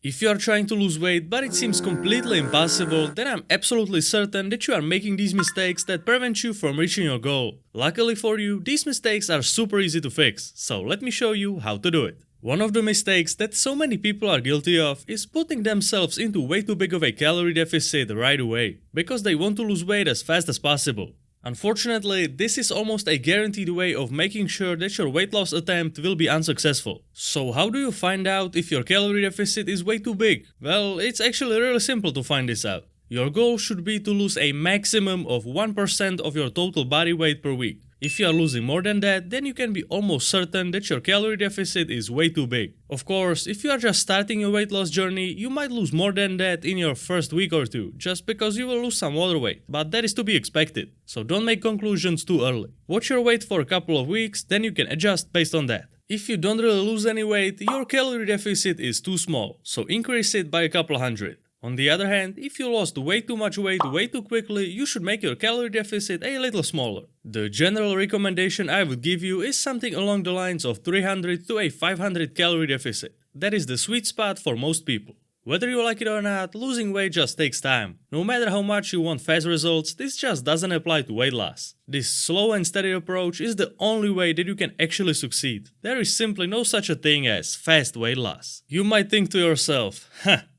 If you are trying to lose weight but it seems completely impossible, then I'm absolutely certain that you are making these mistakes that prevent you from reaching your goal. Luckily for you, these mistakes are super easy to fix, so let me show you how to do it. One of the mistakes that so many people are guilty of is putting themselves into way too big of a calorie deficit right away, because they want to lose weight as fast as possible. Unfortunately, this is almost a guaranteed way of making sure that your weight loss attempt will be unsuccessful. So how do you find out if your calorie deficit is way too big? Well, it's actually really simple to find this out. Your goal should be to lose a maximum of 1% of your total body weight per week. If you are losing more than that, then you can be almost certain that your calorie deficit is way too big. Of course, if you are just starting your weight loss journey, you might lose more than that in your first week or two, just because you will lose some water weight, but that is to be expected, so don't make conclusions too early. Watch your weight for a couple of weeks, then you can adjust based on that. If you don't really lose any weight, your calorie deficit is too small, so increase it by a couple hundred. On the other hand, if you lost way too much weight way too quickly, you should make your calorie deficit a little smaller. The general recommendation I would give you is something along the lines of 300 to a 500 calorie deficit. That is the sweet spot for most people. Whether you like it or not, losing weight just takes time. No matter how much you want fast results, this just doesn't apply to weight loss. This slow and steady approach is the only way that you can actually succeed. There is simply no such a thing as fast weight loss. You might think to yourself,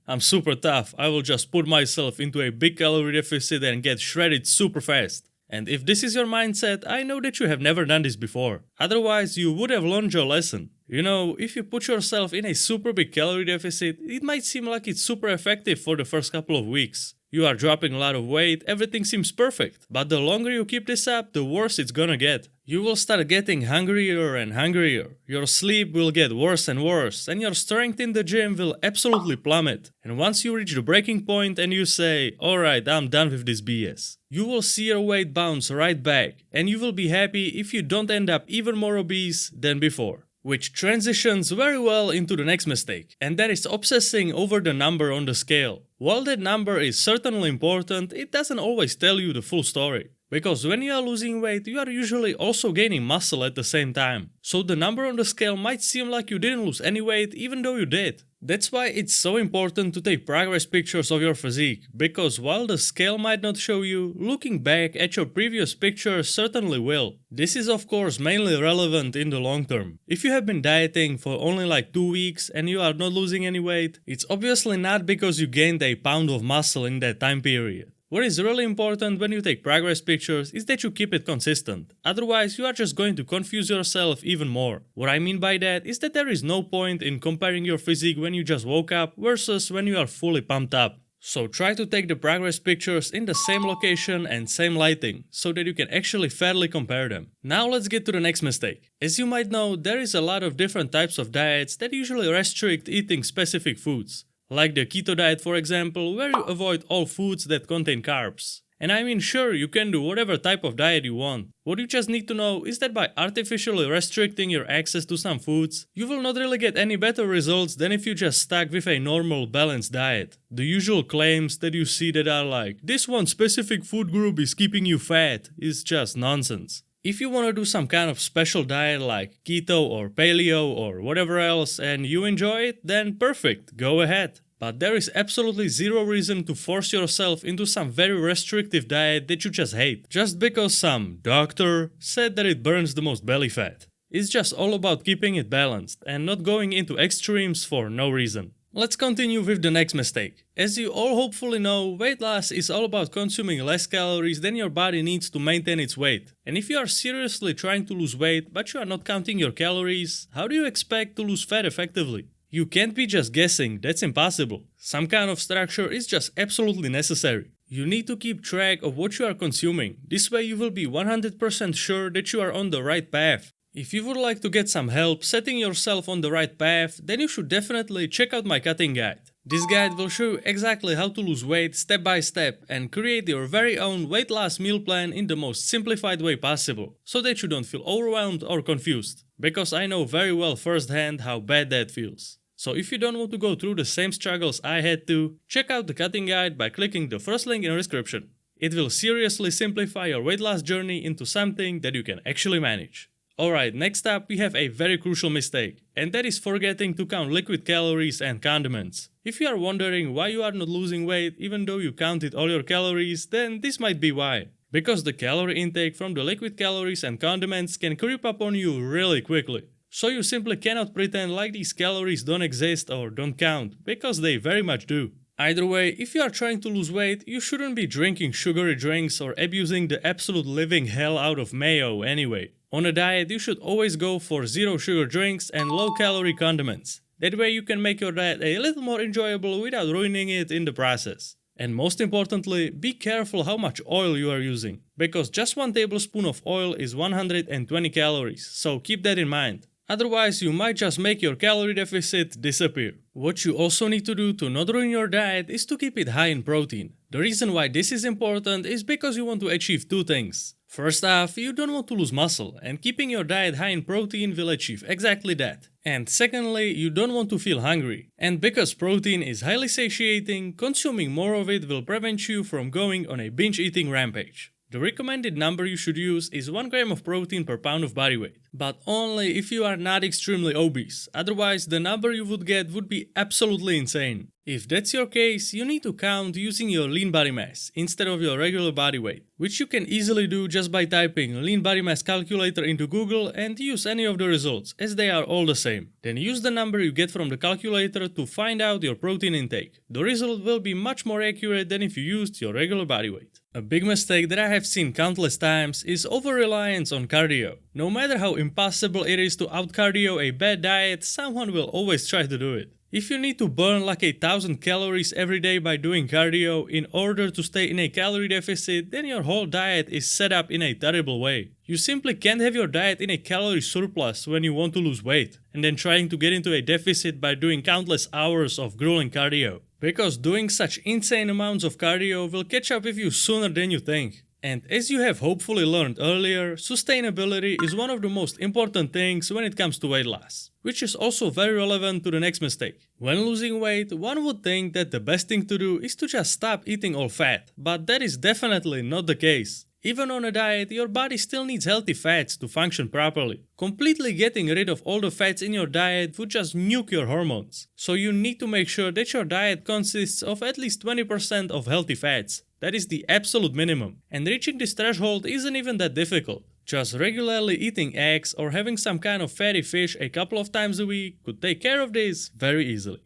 I'm super tough, I will just put myself into a big calorie deficit and get shredded super fast. And if this is your mindset, I know that you have never done this before. Otherwise, you would have learned your lesson. You know, if you put yourself in a super big calorie deficit, it might seem like it's super effective for the first couple of weeks. You are dropping a lot of weight, everything seems perfect. But the longer you keep this up, the worse it's gonna get. You will start getting hungrier and hungrier. Your sleep will get worse and worse, and your strength in the gym will absolutely plummet. And once you reach the breaking point and you say, alright, I'm done with this BS, you will see your weight bounce right back, and you will be happy if you don't end up even more obese than before. Which transitions very well into the next mistake, and that is obsessing over the number on the scale. While that number is certainly important, it doesn't always tell you the full story. Because when you are losing weight, you are usually also gaining muscle at the same time. So the number on the scale might seem like you didn't lose any weight even though you did. That's why it's so important to take progress pictures of your physique, because while the scale might not show you, looking back at your previous picture certainly will. This is of course mainly relevant in the long term. If you have been dieting for only like 2 weeks and you are not losing any weight, it's obviously not because you gained a pound of muscle in that time period. What is really important when you take progress pictures is that you keep it consistent, otherwise you are just going to confuse yourself even more. What I mean by that is that there is no point in comparing your physique when you just woke up versus when you are fully pumped up. So try to take the progress pictures in the same location and same lighting, so that you can actually fairly compare them. Now let's get to the next mistake. As you might know, there is a lot of different types of diets that usually restrict eating specific foods. Like the keto diet for example, where you avoid all foods that contain carbs. And I mean sure, you can do whatever type of diet you want. What you just need to know is that by artificially restricting your access to some foods, you will not really get any better results than if you just stuck with a normal balanced diet. The usual claims that you see that are like, this one specific food group is keeping you fat, is just nonsense. If you want to do some kind of special diet like keto or paleo or whatever else and you enjoy it, then perfect, go ahead. But there is absolutely zero reason to force yourself into some very restrictive diet that you just hate, just because some doctor said that it burns the most belly fat. It's just all about keeping it balanced and not going into extremes for no reason. Let's continue with the next mistake. As you all hopefully know, weight loss is all about consuming less calories than your body needs to maintain its weight. And if you are seriously trying to lose weight but you are not counting your calories, how do you expect to lose fat effectively? You can't be just guessing, that's impossible. Some kind of structure is just absolutely necessary. You need to keep track of what you are consuming. This way you will be 100% sure that you are on the right path. If you would like to get some help setting yourself on the right path, then you should definitely check out my cutting guide. This guide will show you exactly how to lose weight step by step and create your very own weight loss meal plan in the most simplified way possible, so that you don't feel overwhelmed or confused. Because I know very well firsthand how bad that feels. So if you don't want to go through the same struggles I had to, check out the cutting guide by clicking the first link in the description. It will seriously simplify your weight loss journey into something that you can actually manage. Alright, next up we have a very crucial mistake, and that is forgetting to count liquid calories and condiments. If you are wondering why you are not losing weight even though you counted all your calories, then this might be why. Because the calorie intake from the liquid calories and condiments can creep up on you really quickly. So you simply cannot pretend like these calories don't exist or don't count, because they very much do. Either way, if you are trying to lose weight, you shouldn't be drinking sugary drinks or abusing the absolute living hell out of mayo anyway. On a diet, you should always go for zero sugar drinks and low calorie condiments. That way you can make your diet a little more enjoyable without ruining it in the process. And most importantly, be careful how much oil you are using, because just 1 tablespoon of oil is 120 calories, so keep that in mind. Otherwise, you might just make your calorie deficit disappear. What you also need to do to not ruin your diet is to keep it high in protein. The reason why this is important is because you want to achieve two things. First off, you don't want to lose muscle, and keeping your diet high in protein will achieve exactly that. And secondly, you don't want to feel hungry. And because protein is highly satiating, consuming more of it will prevent you from going on a binge eating rampage. The recommended number you should use is 1 gram of protein per pound of body weight, but only if you are not extremely obese, otherwise the number you would get would be absolutely insane. If that's your case, you need to count using your lean body mass instead of your regular body weight, which you can easily do just by typing lean body mass calculator into Google and use any of the results, as they are all the same. Then use the number you get from the calculator to find out your protein intake. The result will be much more accurate than if you used your regular body weight. A big mistake that I have seen countless times is over-reliance on cardio. No matter how impossible it is to out-cardio a bad diet, someone will always try to do it. If you need to burn like 1,000 calories every day by doing cardio in order to stay in a calorie deficit, then your whole diet is set up in a terrible way. You simply can't have your diet in a calorie surplus when you want to lose weight, and then trying to get into a deficit by doing countless hours of grueling cardio. Because doing such insane amounts of cardio will catch up with you sooner than you think. And as you have hopefully learned earlier, sustainability is one of the most important things when it comes to weight loss, which is also very relevant to the next mistake. When losing weight, one would think that the best thing to do is to just stop eating all fat, but that is definitely not the case. Even on a diet, your body still needs healthy fats to function properly. Completely getting rid of all the fats in your diet would just nuke your hormones. So you need to make sure that your diet consists of at least 20% of healthy fats. That is the absolute minimum. And reaching this threshold isn't even that difficult. Just regularly eating eggs or having some kind of fatty fish a couple of times a week could take care of this very easily.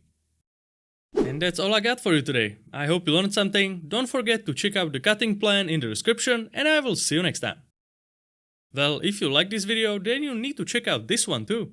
And that's all I got for you today. I hope you learned something. Don't forget to check out the cutting plan in the description, and I will see you next time. Well, if you like this video, then you need to check out this one too.